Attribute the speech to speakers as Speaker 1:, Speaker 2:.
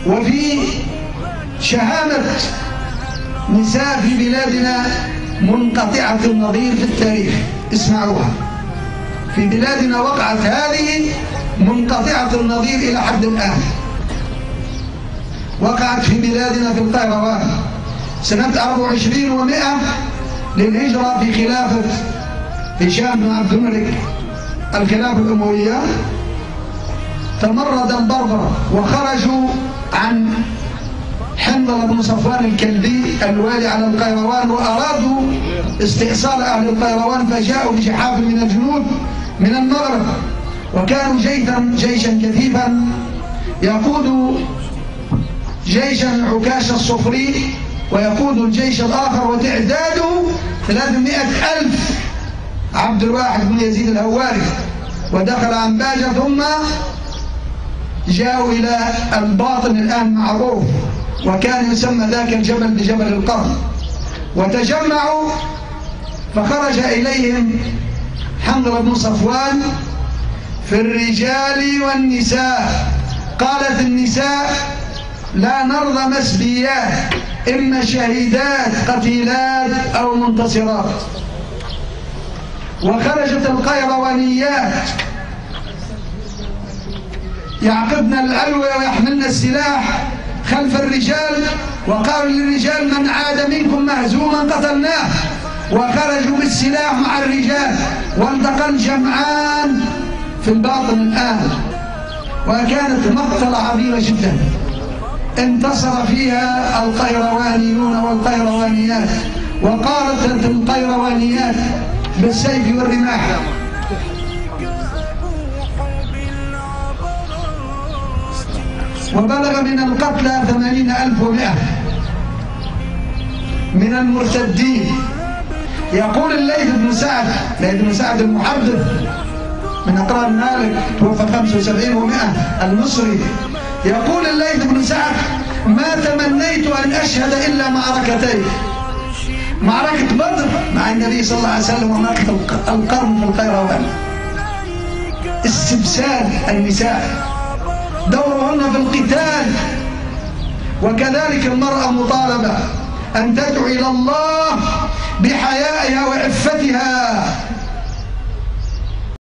Speaker 1: وفي شهامة نساء في بلادنا منقطعة النظير في التاريخ. اسمعوها، في بلادنا وقعت هذه منقطعة النظير إلى حد الآن. وقعت في بلادنا في القيروان سنة 24 و100 للهجرة في خلافة هشام بن عبد الملك الخلافة الأموية. تمرد البربرة وخرجوا عن حنظلة بن صفوان الكلبي الوالي على القيروان، وأرادوا استئصال أهل القيروان، فجاءوا بشحاف من الجنود من المغرب، وكانوا جيشا كثيفا يقود جيشا عكاش الصفري ويقود الجيش الآخر، وتعداده 300,000 عبد الواحد بن يزيد الهواري. ودخل عنباجة ثم جاءوا إلى الباطن الآن معروف، وكان يسمى ذاك الجبل بجبل القرن، وتجمعوا فخرج إليهم حنظلة بن صفوان في الرجال والنساء. قالت النساء: لا نرضى مسبيات، إما شهيدات قتيلات أو منتصرات. وخرجت القيروانيات يعقدن الألوية ويحملن السلاح خلف الرجال، وقالوا للرجال: من عاد منكم مهزوما قتلناه. وخرجوا بالسلاح مع الرجال، والتقى الجمعان في الباطن الآن، وكانت مقتلة عظيمة جدا انتصر فيها القيروانيون والقيروانيات، وقالت القيروانيات بالسيف والرماح. وبلغ من القتلى 80,100 من المرتدين. يقول الليث بن سعد المحدث من أقران مالك، توفى 75 و100 المصري، يقول الليث بن سعد: ما تمنيت أن أشهد إلا معركتين، معركة بدر مع النبي صلى الله عليه وسلم، ومعركة القرن في القيروان. استبسال النساء، دورهن في القتال. وكذلك المرأة مطالبة أن تدعو إلى الله بحيائها وعفتها